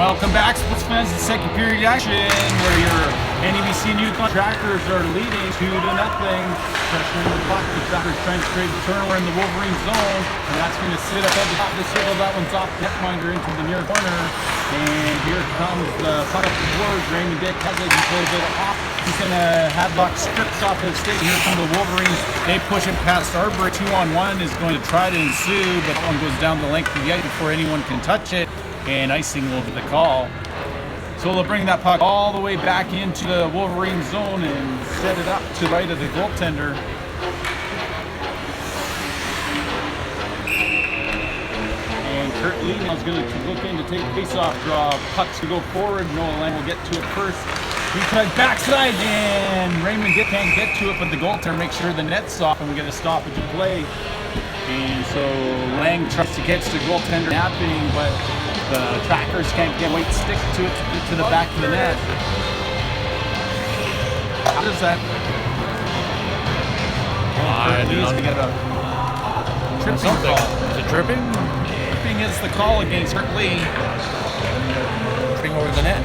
Welcome back, sports fans, to the second period action where your NEBC and Yukon Trackers are leading 2-0. Pressure in the puck. The Trackers trying to create a turnover in the Wolverine zone, and that's going to sit up at the top of the circle. That one's off the netminder into the near corner, and here comes the puck up the board. Raymond Dick has it. He pulls it off. He's going to have the puck stripped off his stick. Here come the Wolverines. They push it past Arbor. 2-on-1 is going to try to ensue, but that one goes down the length of the ice before anyone can touch it. And icing will be the call. So they'll bring that puck all the way back into the Wolverine zone and set it up to the right of the goaltender. And Kurt Lee is going to look in to take a face-off draw. Pucks to go forward. Noah Lang will get to it first. He tries backside, and Raymond Dick can't get to it, but the goaltender makes sure the net's off, and we get a stoppage of play. And so Lang tries to catch the goaltender napping, but the Trackers can't get weight stick to it to the back of the net. How does that? I did not get a tripping call. Is it tripping? Tripping is the call against Kurt Lee. Tripping over the net.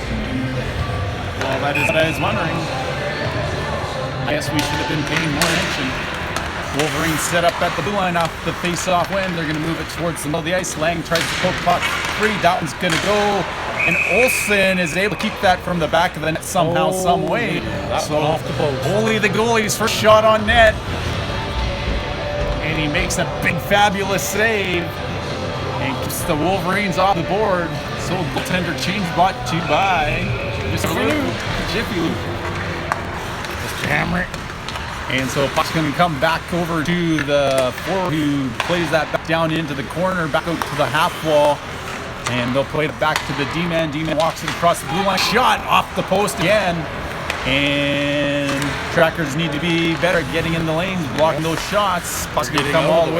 Well, that is what I was wondering. I guess we should have been paying more attention. Wolverine set up at the blue line off the face-off win. They're going to move it towards the middle of the ice. Lang tries to poke puck free. That one's going to go. And Olsen is able to keep that from the back of the net somehow, some way. So off the boat. Only the goalie's first shot on net. And he makes a big, fabulous save. And keeps the Wolverines off the board. So goaltender change brought to by Jiffy Lube. Mr. Hammer. And so puck's going to come back over to the forward who plays that back down into the corner, back out to the half wall. And they'll play it back to the D-man. D-man walks it across the blue line. Shot off the post again. And Trackers need to be better at getting in the lanes, blocking those shots. Puck's going to come all the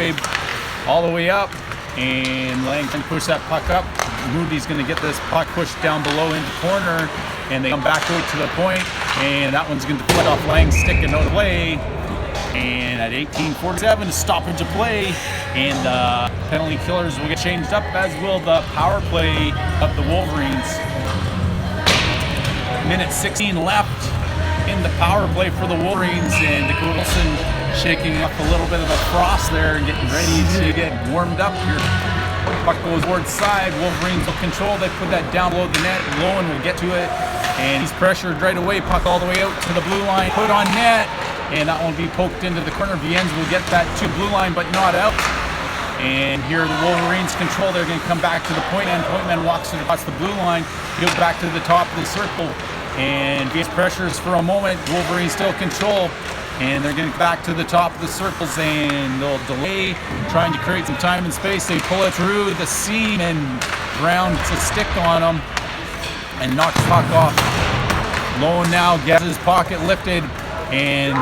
way up. And Lang can push that puck up. Moody's going to get this puck pushed down below into corner. And they come back out to the point, and that one's going to deflect off Lang's stick and no play. And at 18:47, a stoppage of play, and penalty killers will get changed up, as will the power play of the Wolverines. Minute 16 left in the power play for the Wolverines, and Dakota Wilson shaking up a little bit of a frost there and getting ready to get warmed up here. Puck goes towards side. Wolverines will control. They put that down below the net. Lowen will get to it. And he's pressured right away. Puck all the way out to the blue line. Put on net. And that one will be poked into the corner. Viennes will get that to blue line, but not out. And here the Wolverines control. They're going to come back to the point man. Point man walks it across the blue line. He'll back to the top of the circle. And Viennes pressures for a moment. Wolverines still control. And they're getting back to the top of the circles, and they'll delay, trying to create some time and space. They pull it through the seam, and Brown gets a stick on them and knocks the puck off. Lowen now gets his pocket lifted, and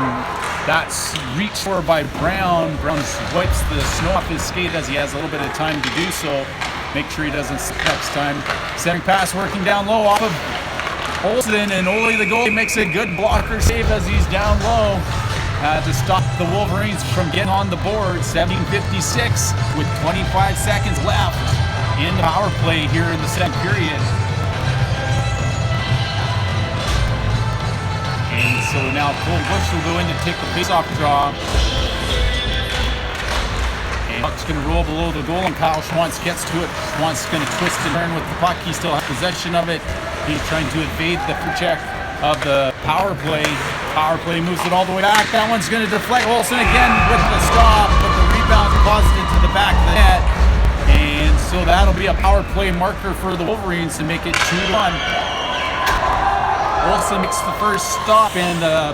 that's reached for by Brown. Brown wipes the snow off his skate as he has a little bit of time to do so. Make sure he doesn't slip next time. Centering pass working down low off of Olsen, and Ole the goalie makes a good blocker save as he's down low to stop the Wolverines from getting on the board. 17:56 with 25 seconds left in the power play here in the second period. And so now Cole Bush will go in to take the face-off draw. And puck's going to roll below the goal, and Kyle Schwantz gets to it. Schwantz going to twist and turn with the puck. He still has possession of it. He's trying to evade the check of the power play. Power play moves it all the way back. That one's going to deflect. Olsen again with the stop, but the rebound deposited to the back of the net. And so that'll be a power play marker for the Wolverines to make it 2-1. Olsen makes the first stop, and the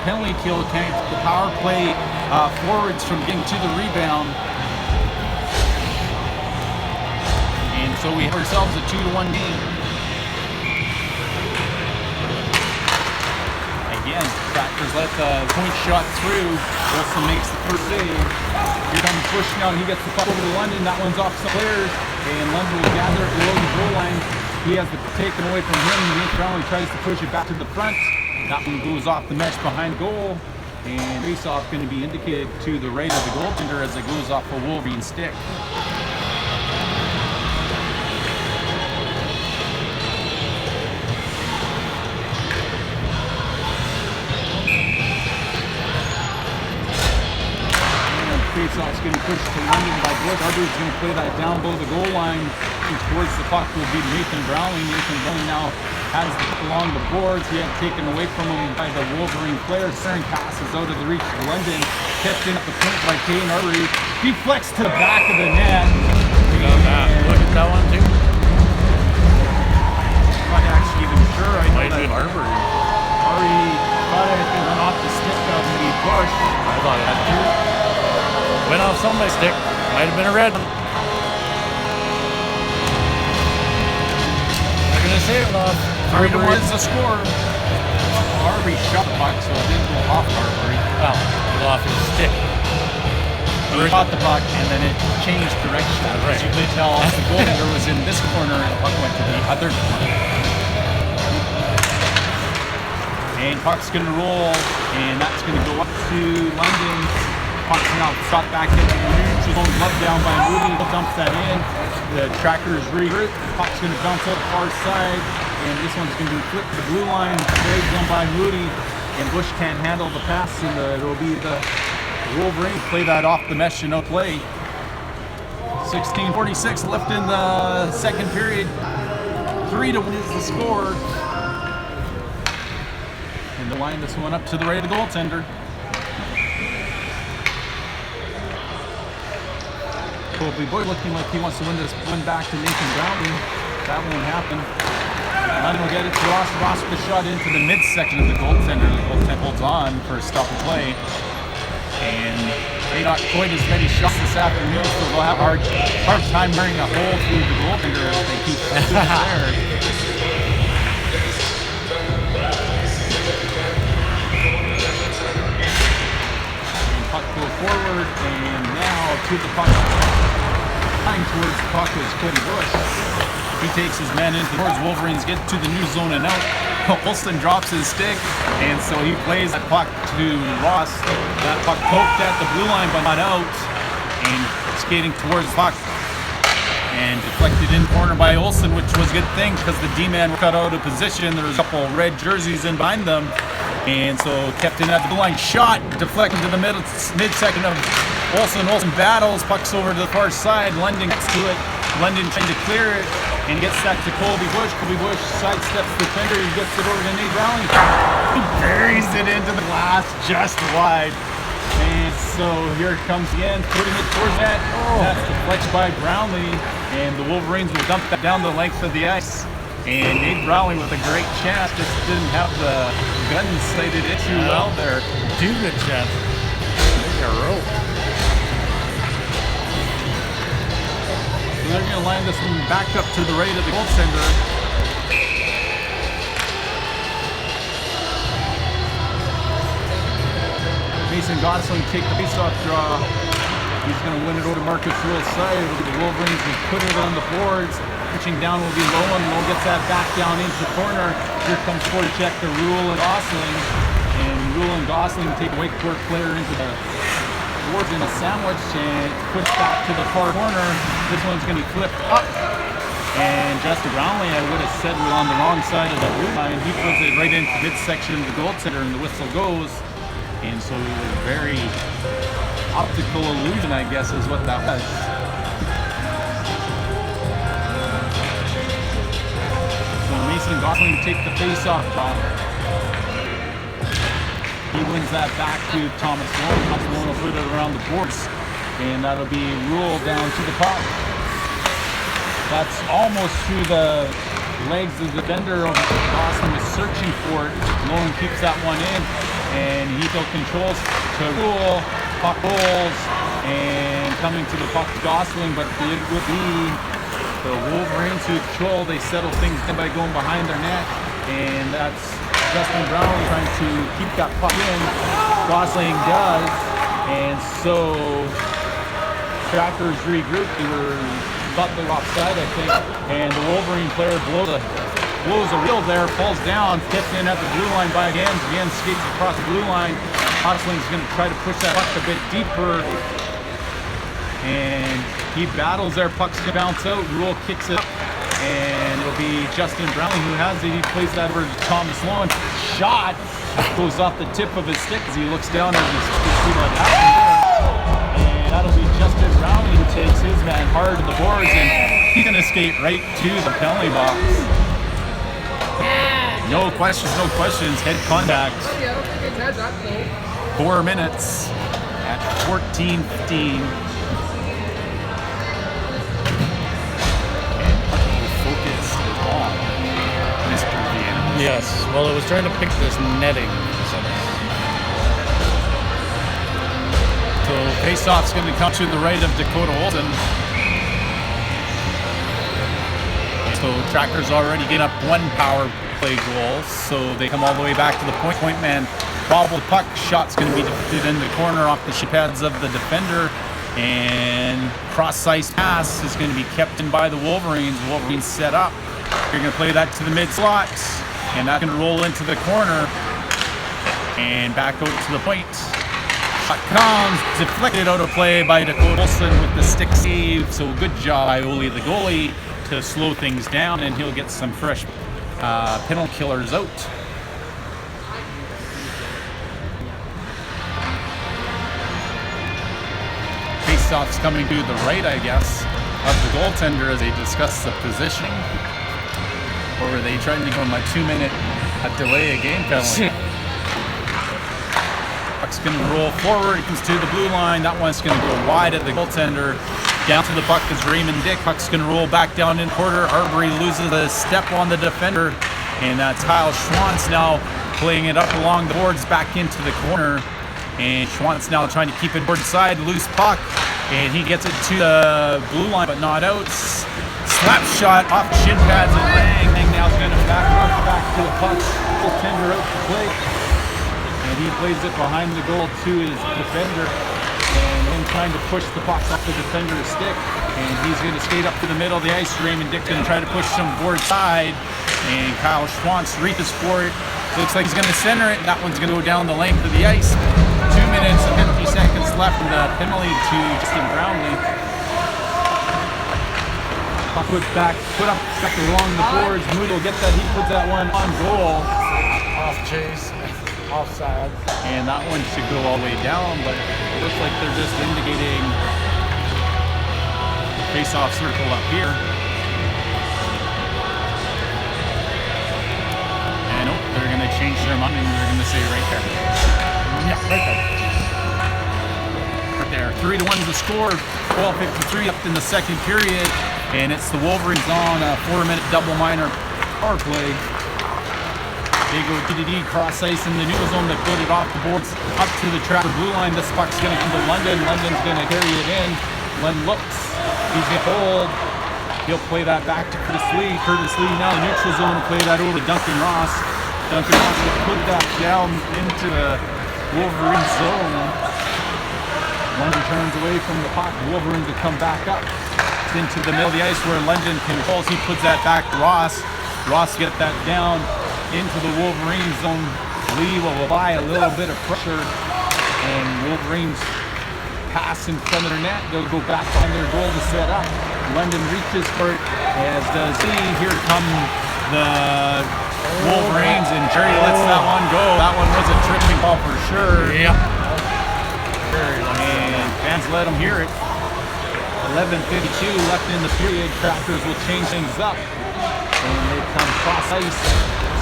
penalty kill can't keep the power play forwards from getting to the rebound. And so we have ourselves a 2-1 game. Again, Trackers let the point shot through. Wilson makes the first save. Here comes Bush now. He gets the puck over to London. That one's off some players. And London will gather it below the goal line. He has the taken away from him. Nate Brownlee tries to push it back to the front. That one goes off the mesh behind goal. And face-off going to be indicated to the right of the goaltender as it goes off a Wolverine stick. getting pushed to London by Bush. Arber's going to play that down below the goal line towards the puck will be Nathan Browning. Nathan Browning now has the puck along the boards. He had taken away from him by the Wolverine player. Stern passes out of the reach of London. Kept in at the point by Kane Arber. Deflects to the back of the net. We got that. Look at that one too. I'm not actually even sure. I know Might that be Arbor. Ari thought it went off the stick of the Bush. I thought it had two. Went off somebody's stick. Might have been a red one. They're gonna say it off. Arbor is the score. Arby shot the puck, so it didn't go off Arber. Well, it was off his stick. He caught the puck and then it changed direction. Right. As you could tell, the goaltender was in this corner and the puck went to the other corner. And puck's going to roll, and that's going to go up to London. Puck's now shot back into the neutral zone, love down by Moody. He'll dump that in. The tracker's revert. Puck's going to bounce out the far side, and this one's going to be flipped to the blue line. Carried down by Moody, and Bush can't handle the pass, and it'll be the Wolverine play that off the mesh and no play. 16:46 left in the second period. 3-1 is the score. And they'll line this one up to the right of the goaltender. Colby Boyd looking like he wants to win this one back to Nathan Browning. That won't happen. London will get it to Ross. Ross with a shot into the midsection of the goaltender. The goaltender holds on for a stop and play. And they not quite as many shots this afternoon, so they'll have a hard time wearing a hole through the goaltender if they keep there. Puck goes forward, and now to the puck. Flying towards the puck is Cody Bush. He takes his men in towards Wolverines, get to the new zone and out. Olsen drops his stick, and so he plays that puck to Ross. That puck poked at the blue line, but not out. And skating towards the puck. And deflected in corner by Olsen, which was a good thing because the D-man cut out of position. There was a couple red jerseys in behind them. And so kept in at the blue line. Shot deflected to the mid-second of Olsen. Olsen battles, pucks over to the far side. London gets to it. London trying to clear it and gets that to Colby Bush. Colby Bush sidesteps the defender. He gets it over to Nate Browning. He buries it into the glass just wide. And so here it comes again, putting it towards that. That's deflected by Brownlee. And the Wolverines will dump that down the length of the ice. And Nate Brownlee with a great chance, just didn't have the gun sighted it too well there. Two good shots. There's a rope. So they're going to line this one back up to the right of the goaltender. Mason Gosling take the face-off draw. He's going to win it over to Marcus Rule's side. The Wolverines will put it on the boards. Pitching down will be low, and Lowe gets that back down into the corner. Here comes forward check to Rule and Gosling. And Rule and Gosling take a Wake Court player into the boards in a sandwich and push back to the far corner. This one's going to be flipped up. And Justin Brownlee, I would have said, was on the wrong side of the blue line. He puts it right into the midsection of the goaltender, and the whistle goes. And so it was a very optical illusion, I guess, is what that was. So Mason Gosling to take the face-off draw. He wins that back to Thomas Sloan. Thomas Sloan will put it around the boards, and that'll be Rule down to the puck. That's almost through the legs of the defender. Gosling is searching for it. Sloan keeps that one in. And he still controls to Rule, puck rolls, and coming to the puck to Gosling, but it would be the Wolverines who control. They settle things in by going behind their net, and that's Justin Brownlee trying to keep that puck in. Gosling does, and so Trackers regroup. They thought they were offside, I think, and the Wolverine player blows a wheel there, falls down, gets in at the blue line by hands, again skates across the blue line. Gosling's going to try to push that puck a bit deeper, and he battles there. Puck's going to bounce out. Rule kicks it up, and it'll be Justin Brownlee who has it. He plays that over to Thomas Sloan. Shot goes off the tip of his stick as he looks down and you see what happened there. And And that'll be Justin Browning who takes his man hard to the boards, and he's going to skate right to the penalty box. No questions, no questions. Head contact. 4 minutes at 14:15. Focus is on Mr. Vienna. Yes. Well, it was trying to pick this netting. So face-off's going to come to the right of Dakota Olsen. So Tractor's already getting up 1 power play goal. So they come all the way back to the point. Point man bobble the puck. Shot's going to be deflected in the corner off the shin pads of the defender. And cross-ice pass is going to be kept in by the Wolverines. Wolverines set up. You're going to play that to the mid-slot. And that's going to roll into the corner. And back out to the point. Shot comes, deflected out of play by Dakota Olsen with the stick save. So good job by Oli, the goalie, to slow things down, and he'll get some fresh penalty killers out. Faceoff's coming to the right, I guess, of the goaltender as they discuss the positioning. Or are they trying to give him a 2-minute delay a game penalty? Puck's going to roll forward. It comes to the blue line. That one's going to go wide at the goaltender. Down to the puck is Raymond Dick. Puck's going to roll back down in quarter. Arbery loses a step on the defender. And that's Kyle Schwantz now playing it up along the boards back into the corner. And Schwantz now trying to keep it board side. Loose puck. And he gets it to the blue line, but not out. Slap shot off shin pads and Lang. Lang now is going to back to the puck. Goaltender out to play. And he plays it behind the goal to his defender. And then trying to push the puck off the defender's stick. And he's going to skate up to the middle of the ice. Raymond Dick going to try to push some board side. And Kyle Schwantz reaches for it. Looks like he's going to center it. That one's going to go down the length of the ice. 2 minutes and 50 seconds left in the penalty to Justin Brownlee. Puck put up back along the boards. Moody will get that. He puts that one on goal. Off chase. Offside. And that one should go all the way down, but it looks like they're just indicating the face-off circle up here. And nope, they're going to change their mind and they're going to say right there. Yeah, right there. Right there. 3-1 is the score. 12:53 left in the second period. And it's the Wolverines on a 4-minute double minor power play. They go DDD cross ice in the neutral zone. They put it off the boards up to the Trapper blue line. This puck's going to come to London. London's going to carry it in. London looks. He's going to hold. He'll play that back to Curtis Lee. Curtis Lee now in the neutral zone. Play that over to Duncan Ross. Duncan Ross will put that down into the Wolverine zone. London turns away from the puck. Wolverines will come back up into the middle of the ice where London controls. He puts that back to Ross. Ross get that down into the Wolverine zone. Lee will apply a little bit of pressure, and Wolverines pass in front of their net. They'll go back on their goal to set up. London reaches for it, as does Lee. Here come the Wolverines, and Jerry lets that one go. That one was a tripping ball for sure. Yeah. And fans let them hear it. 11:52 left in the period. Crackers will change things up, and they come cross ice.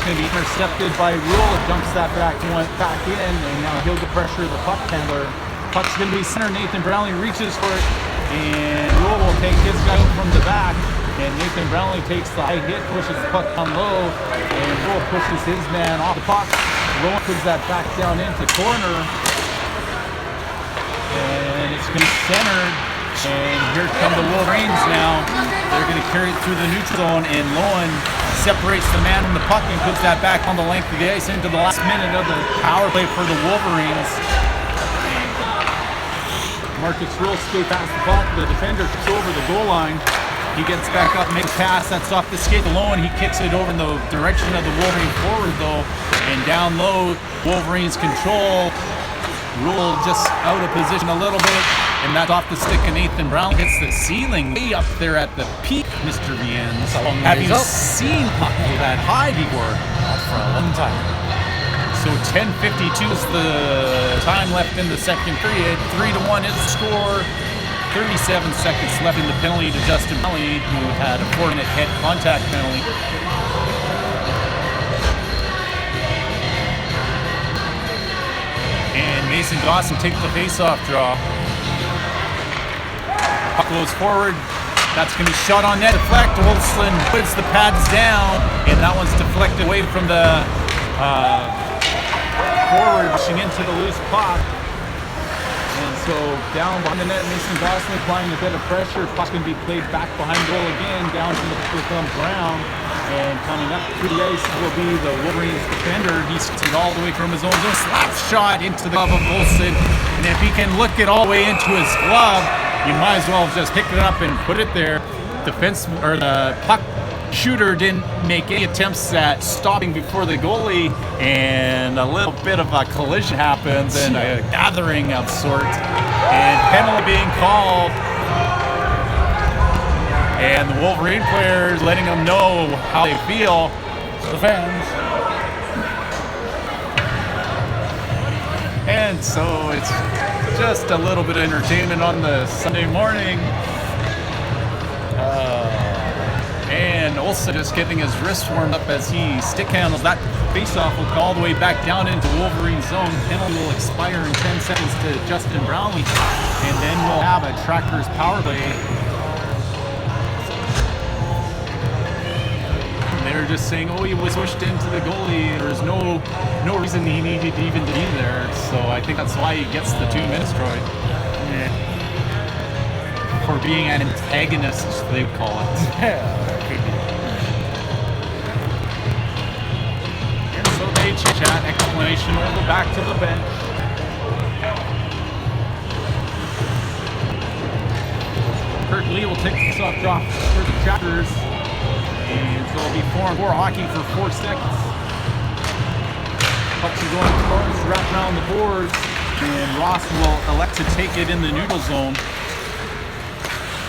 Going to be intercepted by Rule. It dumps that back in, and now he'll get pressure of the puck handler. Puck's going to be center. Nathan Brownlee reaches for it, and Rule will take his guy from the back, and Nathan Brownlee takes the high hit, pushes the puck down low, and Rule pushes his man off the puck. Rule puts that back down into corner, and it's going to be centered. And here come the Wolverines now. They're going to carry it through the neutral zone, and Lowen separates the man from the puck and puts that back on the length of the ice into the last minute of the power play for the Wolverines. Marcus Rule skates past the puck. The defender kicks over the goal line. He gets back up, makes a pass. That's off the skate to Lowen. He kicks it over in the direction of the Wolverine forward, though. And down low, Wolverines control. Rule just out of position a little bit. And that's off the stick of Nathan Brown. Hits the ceiling way up there at the peak, Mr. Viennes. Have you seen puck that high before? Not for a long time. So So 10:52 is the time left in the second period. 3-1 is the score. 37 seconds left in the penalty to Justin Melly, who had a 4-minute head contact penalty. And Mason Dawson takes the face-off draw. Puck goes forward. That's going to be shot on net. Deflect. Olsen puts the pads down, and that one's deflected away from the forward, pushing into the loose puck. And so down behind the net, Mason Dawson applying a bit of pressure. Puck's going to be played back behind goal again, down to the ground. And coming up through the ice will be the Wolverines defender. He sticks it all the way from his own zone. Slap shot into the glove of Olsen. And if he can look it all the way into his glove, you might as well have just picked it up and put it there. The puck shooter didn't make any attempts at stopping before the goalie, and a little bit of a collision happens and a gathering of sorts, and penalty being called. And the Wolverine players letting them know how they feel. The fans. And so it's just a little bit of entertainment on the Sunday morning. And also just getting his wrist warmed up as he stick handles that face-off will go all the way back down into Wolverine zone. Penalty will expire in 10 seconds to Justin Brownlee. And then we'll have a Trackers power play. They're just saying, oh, he was pushed into the goalie. There's no reason he needed even to be there. So I think that's why he gets the 2 minutes, Troy. Yeah. For being an antagonist, they would call it. Yeah. And so they chit-chat, explanation, we'll go back to the bench. Kurt Lee will take the soft drop for the Trackers. And so it'll be 4-on-4 hockey for 4 seconds. Pucks are going towards, wrapped around the boards, and Ross will elect to take it in the neutral zone.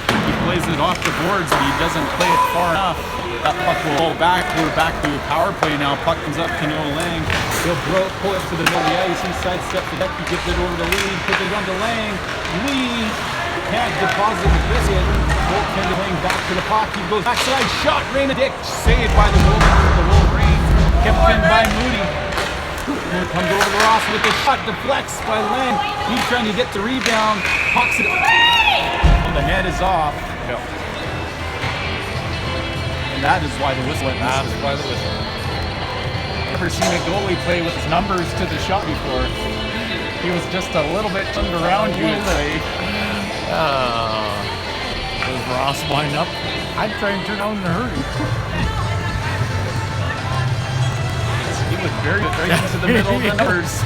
He plays it off the boards, but he doesn't play it far enough. That puck will roll back. We're back to a power play now. Puck comes up to Noah Lang. He'll pull it to the middle of the ice. He sidesteps the deck. He gives it over to Lee. Puts it on to Lang. Lee can't deposit the biscuit. Goaltender playing back to the puck. He goes backside. Shot. Raina Dick saved by the Wolverines. Kept pinned by Moody. Moody comes over to Ross with the shot. Deflects by Lang. He's trying to get the rebound. Pucks it. The net is off. Yep. And that is why the whistle went. That's why the whistle. Never seen a goalie play with his numbers to the shot before. He was just a little bit turned around, you would say. Was Ross wind up? I'd try and turn on in a hurry. He was very good right into the middle of the numbers.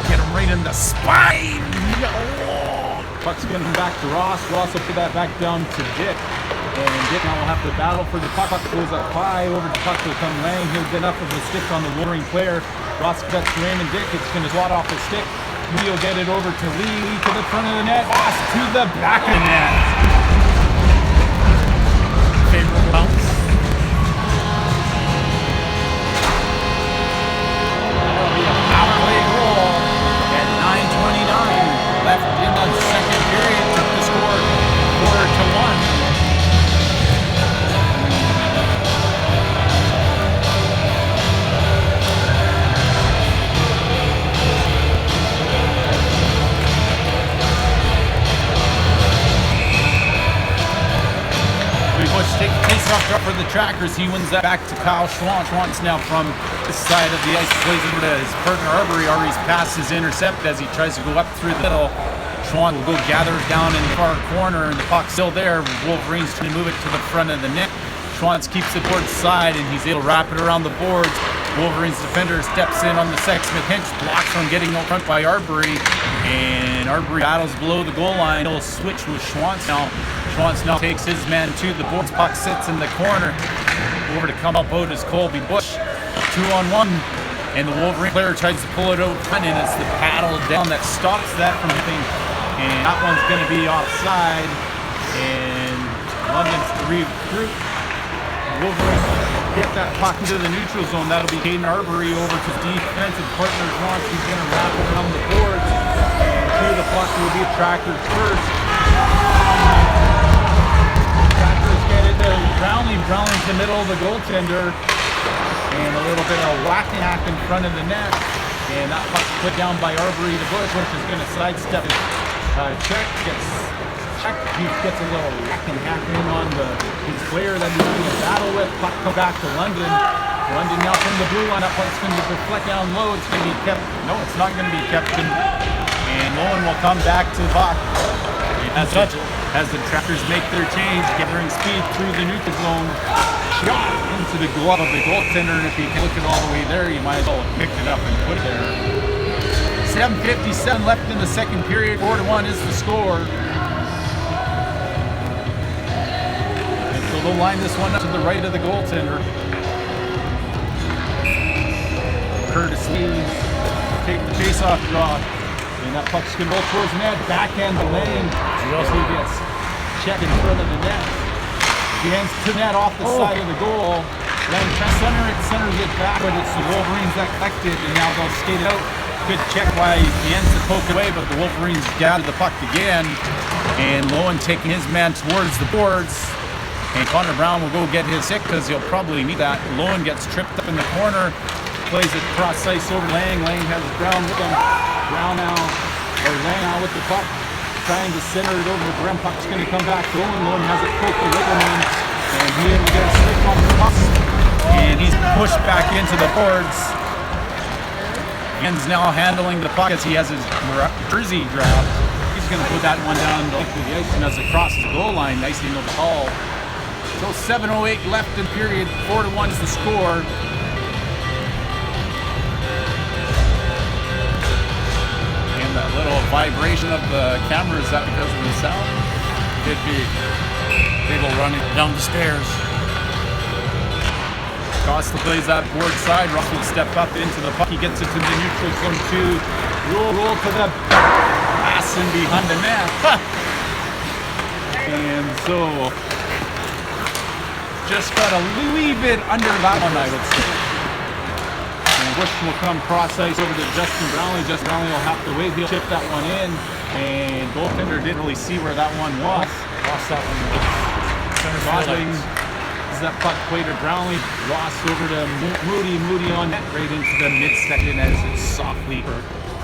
Get him right in the spine. Puck's going to come back to Ross. Ross will put that back down to Dick. And Dick now will have to battle for the puck. Puck goes up high. Over the puck will come Lang. He'll get enough of a stick on the Wolverine player. Ross cuts to Raymond Dick. It's going to swat off the stick. Lee will get it over to Lee. Lee to the front of the net. Ross to the back of the net. Favorite bounce. That'll be a power play goal at 9:29 left in the second period. Took the score 4-1. Takes the face-off drop for the Trackers. He wins that back to Kyle Schwantz. Schwantz now from this side of the ice plays over to his partner Arbery. Arbery's pass is intercepted as he tries to go up through the middle. Schwantz will go gather down in the far corner, and the puck's still there. Wolverines trying to move it to the front of the net. Schwantz keeps it towards the side, and he's able to wrap it around the boards. Wolverines defender steps in on the Sexsmith Hinch, blocks from getting out front by Arbery, and Arbery battles below the goal line. He'll switch with Schwantz now. Schwantz now takes his man to the boards. Puck sits in the corner. Over to come up out is Colby Bush. 2-on-1, and the Wolverine player tries to pull it out front, and it's the paddle down that stops that from happening. And that one's going to be offside. And London's to regroup. Wolverine get that puck into the neutral zone. That'll be Caden Arbery over to defensive partner Ron. He's going to wrap it around the boards. And to the puck will be Tractors first. Tractors get it to Brownlee. Brownlee's the middle of the goaltender. And a little bit of whack-a-hack in front of the net. And that puck's put down by Arbery to Bush, which is going to sidestep it. Check gets checked. He gets a little whack-and-hack in on his player that he's going to battle with. Puck come back to London. London now from the blue line. That puck's going to deflect down low. It's going to be kept. No, it's not going to be kept. And Lowen will come back to the puck. As the Tractors make their change, gathering speed through the neutral zone. Shot into the glove of the goaltender, and if you can look it all the way there, you might as well have picked it up and put it there. 7:57 left in the second period. 4-1 is the score. And so they'll line this one up to the right of the goaltender. Curtis Lee take the face-off draw. And that puck's going to roll towards the net. Backhand to Lane. He gets checked in front of the net. He ends to net off the side of the goal. Lane centers it back, but it's the Wolverines that collected, and now they'll skate it out. Good check by he ends to poke away, but the Wolverines gathered the puck again. And Lowen taking his man towards the boards. And Connor Brown will go get his stick because he'll probably need that. Lowen gets tripped up in the corner. Plays it cross ice over Lang. Lang has Brown with him. Lang now with the puck. Trying to center it over the Brim. Puck's going to come back to Lowen. Lowen has it poked the Riggleman. And he will get a stick on the puck. And he's pushed back into the boards. Ian's now handling the puck as he has his jersey draft. He's going to put that one down to the ice and as it crosses the goal line, nicely into the hall. So 7:08 left in period. 4-1 is the score. That little vibration of the camera, is that because of the sound? Could be. People running down the stairs. Costa plays that board side. Ross will step up into the puck. He gets it to the neutral zone two. Roll to the pass in behind the net. And so just got a wee bit under that one, I would say. Bush will come cross ice over to Justin Brownlee. Justin Brownlee will have to wait. He'll chip that one in. And goaltender didn't really see where that one was. Lost that one. Gosling is that puck play to Brownlee. Ross over to Moody. Moody on net right into the mid-second as it's softly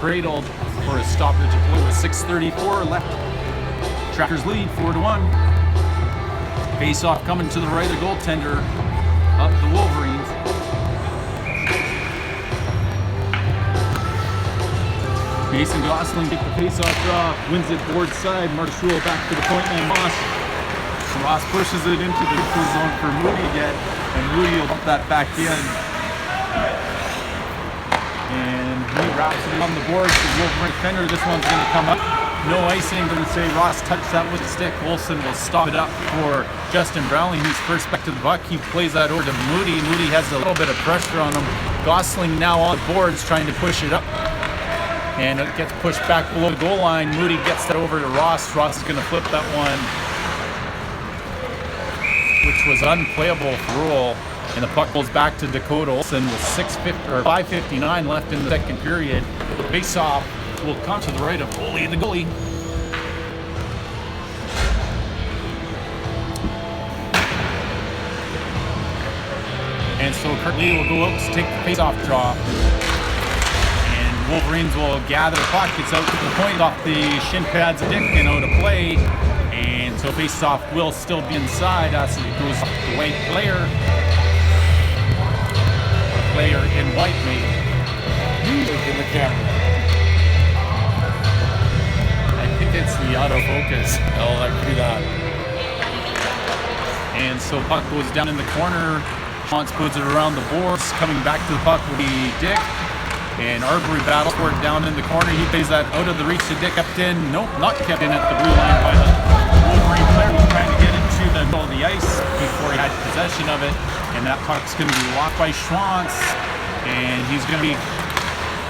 cradled for a stoppage of play with 6:34 left. Tractors lead 4-1. Face-off coming to the right of the goaltender. Up the Wolverines. Mason Gosling take the face-off draw, wins it board side. Marcus Rule back to the point man Moss. Ross pushes it into the neutral zone for Moody again, and Moody will bump that back in. And he wraps it on the boards to Wolverine defender. This one's going to come up. No icing. Going to say Ross touched that with the stick. Wilson will stop it up for Justin Brownlee, who's first back to the puck. He plays that over to Moody. Moody has a little bit of pressure on him. Gosling now on the boards trying to push it up. And it gets pushed back below the goal line. Moody gets that over to Ross. Ross is going to flip that one, which was unplayable for Rule. And the puck goes back to Dakota Olsen with 5:59 left in the second period. The face-off will come to the right of Foley, the goalie. And so Kurt Lee will go out to take the face-off draw. Wolverines will gather the puck. It's out to the point off the shin pads of Dick and out of play. And so face-off will still be inside as it goes off the white player. The player in white maybe. In the camera. I think it's the autofocus. Oh, I can do that. And so puck goes down in the corner. Hans puts it around the boards. Coming back to the puck will be Dick. And Arbery battles for it down in the corner. He plays that out of the reach to Dick, kept in. Nope, not kept in at the blue line by the Wolverine player. He's trying to get into the middle of the ice before he had possession of it. And that puck's going to be blocked by Schwantz. And he's going to be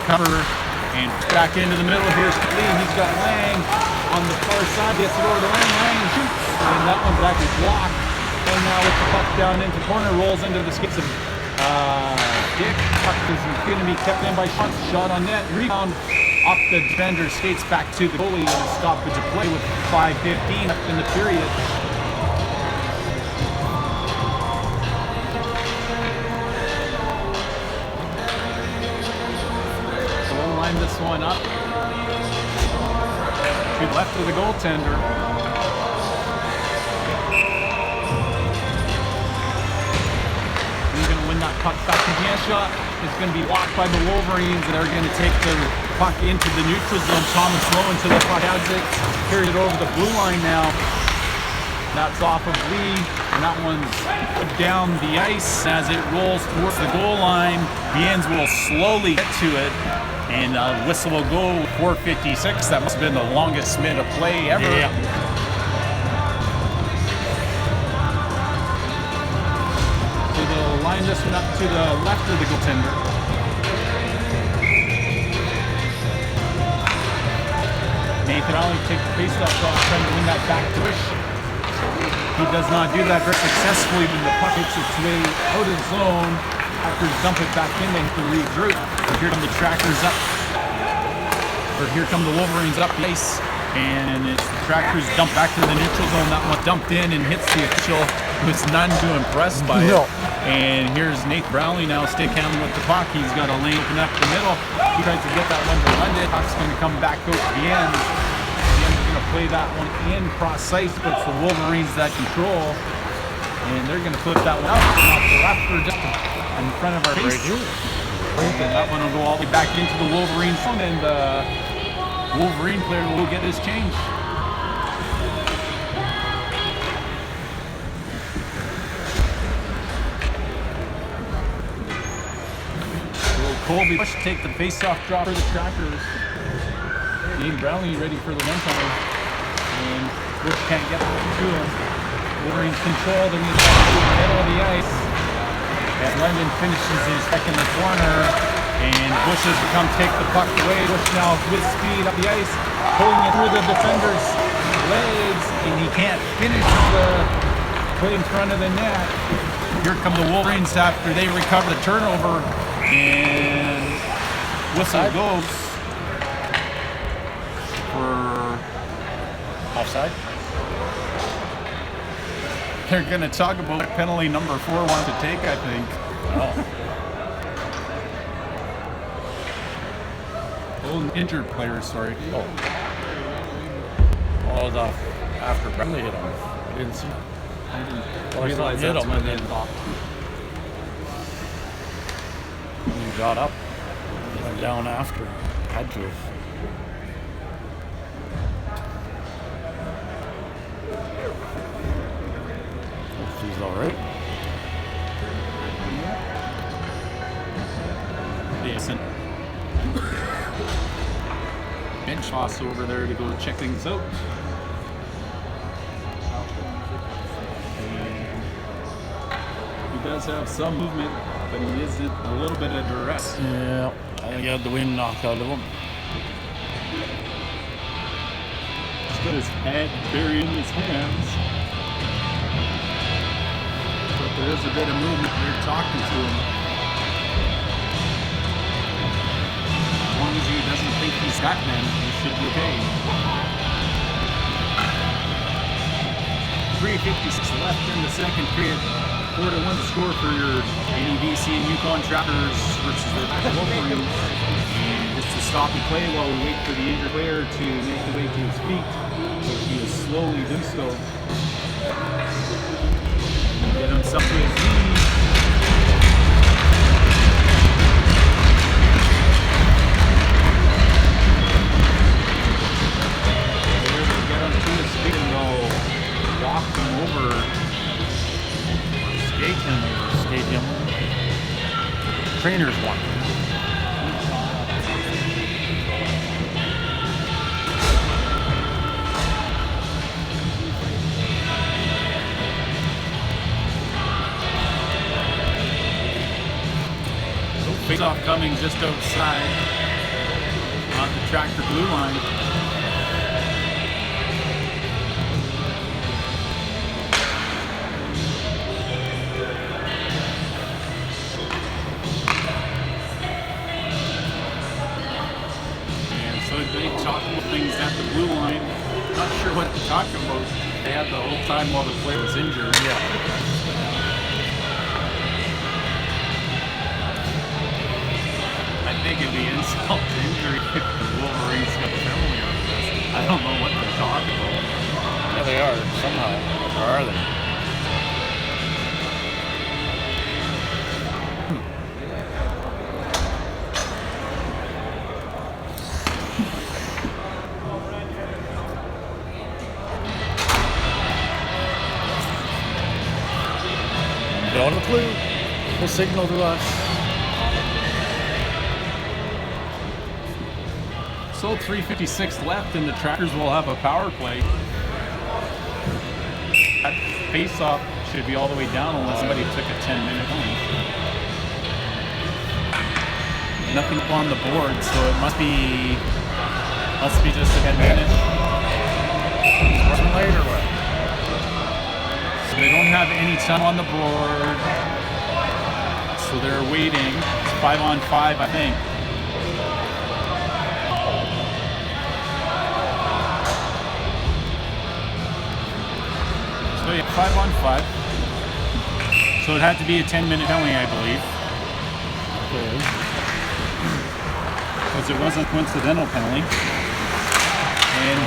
covered and back into the middle. Here's Lee. He's got Lang on the far side. Gets it over to Lang. Lang shoots. And that one's actually blocked. And now with the puck down into corner, rolls into the skates of Dick. Puck is going to be kept in by Sean. Shot on net, rebound off the defender, skates back to the goalie, and a stoppage of play with 5:15 left in the period. So we'll line this one up to the left of the goaltender. That puck back again. Shot is going to be blocked by the Wolverines, and they're going to take the puck into the neutral zone. Thomas Lowe until the puck has it, carries it over the blue line now. That's off of Lee, and that one's down the ice as it rolls towards the goal line. Biens will slowly get to it, and whistle will go. 4:56. That must have been the longest minute of play ever. Yeah. Line this one up to the left of the goaltender. Nathan Ollie takes the faceoff shot, trying to win that back to Bush. He does not do that very successfully when the puck hits its way out of zone. Trackers dump it back in, they have to regroup. And here come the Trackers up. Or here come the Wolverines up the ice. And it's the Trackers dump back to the neutral zone. That one dumped in and hits the official, who's none too impressed by it. And here's Nate Brownlee now stick handling with the puck. He's got a lane open up the middle. He tries to get that one to London. Puck's going to come back out to the end. The end's going to play that one in cross ice, but it's the Wolverines that control. And they're going to flip that one out off the left or just in front of our face. And that one will go all the way back into the Wolverine zone, and the Wolverine player will get his change. Colby Bush take the face-off drop for the Trackers. Dean Brownlee ready for the one-timer. And Bush can't get to him. Wolverines control, they're going to try to the middle of the ice. And London finishes his back in the corner. And Bush has to come take the puck away. Bush now with speed up the ice, pulling it through the defender's legs. And he can't finish the play in front of the net. Here come the Wolverines after they recover the turnover. And whistle goes for Offside. They're going to talk about penalty number 4 wants to take, I think. Oh, injured player, sorry. Oh, it was off after Brownlee hit him. I didn't see it. I didn't Well, realize hit that's him when and they then blocked. he got up, went down after. Had to. He's all right. Decent. Bench toss over there to go check things out. And he does have some movement, but he is in a little bit of duress. Yeah, I think he had the wind knocked out of him. He's got his head buried in his hands. But there is a bit of movement. They're talking to him. As long as he doesn't think he's got them, he should be okay. 3:56 left in the second period. 4-1 to score for your NEBC and Yukon Trackers versus the Wolverines. And just to stop and play while we wait for the injured player to make the way to his feet, which he is slowly doing so. Get himself to his knees. Get him to his feet and they'll walk him over. Skate him or skate him. Trainers one. Face-off coming just outside on the tractor blue line. blue line. Not sure what to talk about. They had the whole time while the player was injured. Yeah. I think it'd be insult to injury if the Wolverines got a penalty out of this. I don't know what they're talking about. Yeah, they are somehow. Or are they? Don't have a clue. Will signal to us. So 3:56 left, and the Trackers will have a power play. That face-off should be all the way down unless somebody took a 10-minute penalty. Nothing up on the board, so it must be just a 10-minute. Running late or what? So they don't have any time on the board, so they're waiting. It's 5-on-5, I think. So yeah, 5-on-5. So it had to be a 10-minute penalty, I believe. Because it wasn't a coincidental penalty. And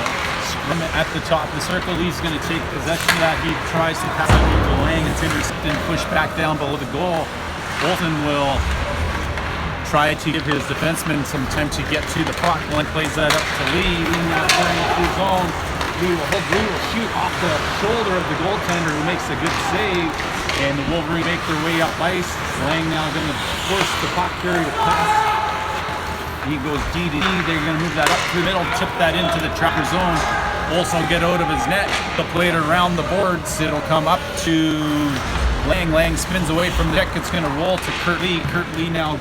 scrum at the top of the circle, he's going to take possession of that. He tries to pass it to Lang. It's intercepted and pushed back down below the goal. Bolton will try to give his defenseman some time to get to the puck. Lang plays that up to Lee. Lee now going into his zone. Lee will shoot off the shoulder of the goaltender, who makes a good save. And the Wolverines make their way up ice. Lang now going to force the puck carrier to pass. He goes D to D. They're going to move that up through the middle, tip that into the Tracker zone. Also get out of his net. They'll play it around the boards. It'll come up to Lang. Lang spins away from the deck. It's going to roll to Kurt Lee. Kurt Lee now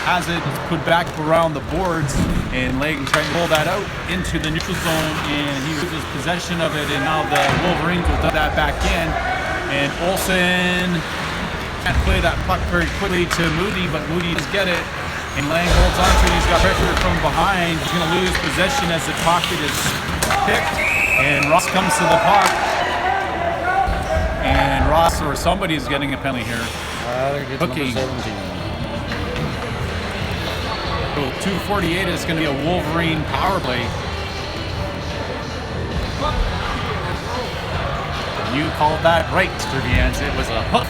has it put back around the boards, and Lang trying to pull that out into the neutral zone, and he loses possession of it, and now the Wolverines will dump that back in. And Olsen can't play that puck very quickly to Moody, but Moody does get it. And Lang holds on to it. He's got pressure from behind. He's going to lose possession as the pocket is picked. And Ross comes to the puck. And Ross or somebody's getting a penalty here. Hooking. Number 17. So 2:48 is going to be a Wolverine power play. You called that right, Sturgeons. It was a hook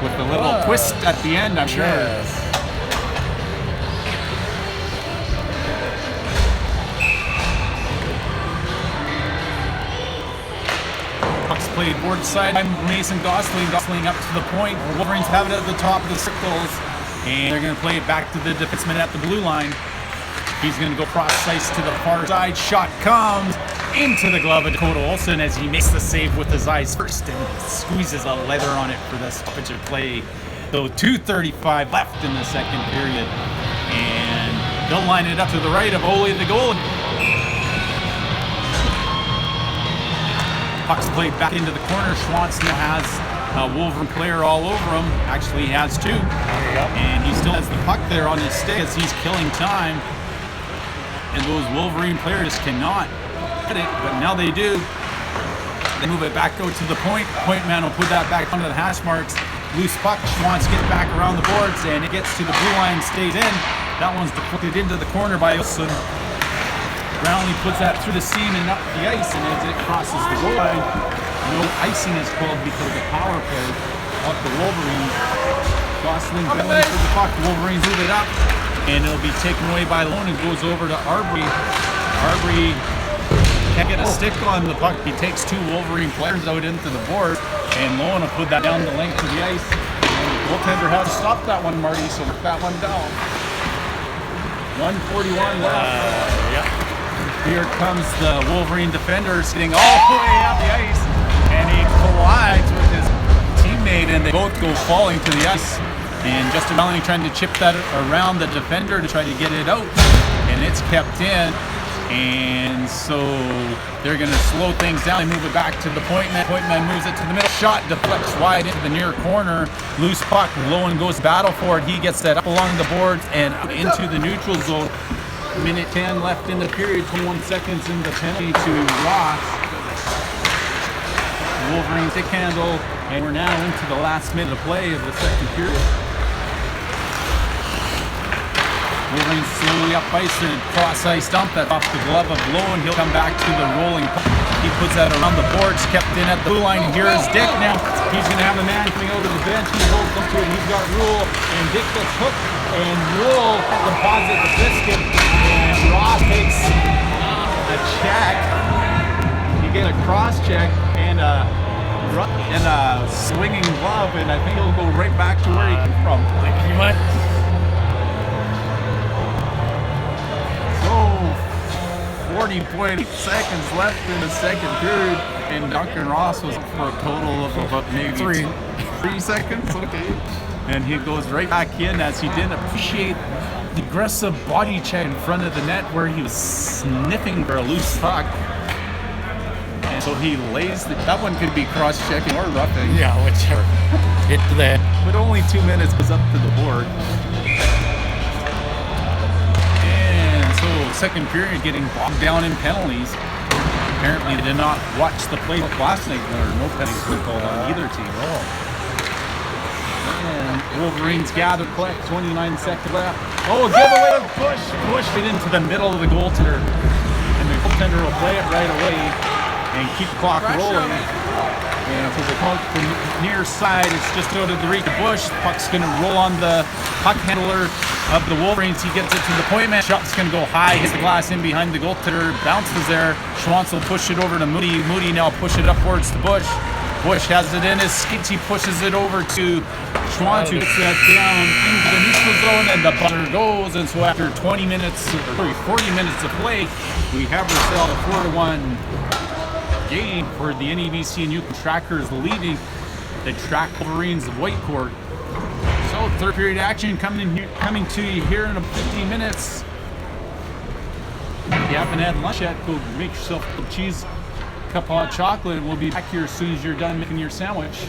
with a little twist at the end, I'm sure. Yes. Puck's played board side by Mason Gosling. Gosling up to the point. Wolverines have it at the top of the circles. And they're going to play it back to the defenseman at the blue line. He's going to go cross ice to the far side. Shot comes into the glove of Dakota Olsen as he makes the save with his eyes first and squeezes a leather on it for the stoppage of play. So 2:35 left in the second period. And they'll line it up to the right of Ole the goal. Puck's played back into the corner. Schwantz now has a Wolverine player all over him. Actually, he has two. And he still has the puck there on his stick as he's killing time. And those Wolverine players cannot get it, but now they do. They move it back out to the point. Point man will put that back onto the hash marks. Loose puck. Schwantz gets back around the boards, and it gets to the blue line, stays in. That one's deflected into the corner by Olsen. Brownlee puts that through the seam and up the ice, and as it crosses the goal line, no icing is called because of the power play of the Wolverines. Gosling going for the puck. Wolverines move it up, and it'll be taken away by Lone and goes over to Arbery. Arbery can't get a stick on the puck. He takes two Wolverine players out into the board, and Lone will put that down the length of the ice. And the goaltender has to stop that one, Marty, so look that one down. 1:41 left. Yep. Here comes the Wolverine defender sitting all the way out the ice, and he collides with his teammate, and they both go falling to the ice. And Justin Melanie trying to chip that around the defender to try to get it out, and it's kept in. And so they're going to slow things down. They move it back to the point man. Point man moves it to the middle. Shot deflects wide into the near corner. Loose puck. Lowen goes battle for it. He gets that up along the boards and into the neutral zone. Minute 10 left in the period, 21 seconds in the penalty to Ross. Wolverine stick handle, and we're now into the last minute of play of the second period. Wolverine slowly up ice and cross ice dump that off the glove of Lowe, and he'll come back to the rolling puck. He puts that around the boards, kept in at the blue line, and here is Dick now. He's going to have a man coming out of the bench. He holds up to it, he's got Rule, and Dick gets hooked, and Rule deposits the biscuit, and Ross takes a check. You get a cross check and a swinging glove, and I think he'll go right back to where he came from. Like he might. So 40.8 seconds left in the second period, and Duncan Ross was for a total of about maybe 3 seconds. Okay, and he goes right back in, as he didn't appreciate the aggressive body check in front of the net where he was sniffing for a loose puck. And so he lays that one could be cross-checking or roughing. Yeah, whichever. Hit to the head. But only 2 minutes was up to the board. And so second period getting bogged down in penalties. Apparently they did not watch the play last night. There were no penalties were called on either team. And Wolverines gather, collect, 29 seconds left. Oh, giveaway, push it into the middle of the goaltender. And the goaltender will play it right away and keep the clock rolling. And so the puck from near side, it's just out of the reach of Bush. The puck's going to roll on the puck handler of the Wolverines. He gets it to the point man. Shot's going to go high, hits the glass in behind the goaltender, bounces there. Schwantz will push it over to Moody. Moody now push it upwards to Bush. Bush has it in his skates. He pushes it over to Schwantz, who gets that down into the neutral zone, and the buzzer goes. And so after 40 minutes of play, we have ourselves a 4-1 game for the NEBC and Yukon Trackers, leading the Track Wolverines of Whitecourt. So third period action coming to you here in about 15 minutes. If you haven't had lunch yet, go make yourself a cheese cup of hot chocolate, and we'll be back here as soon as you're done making your sandwich.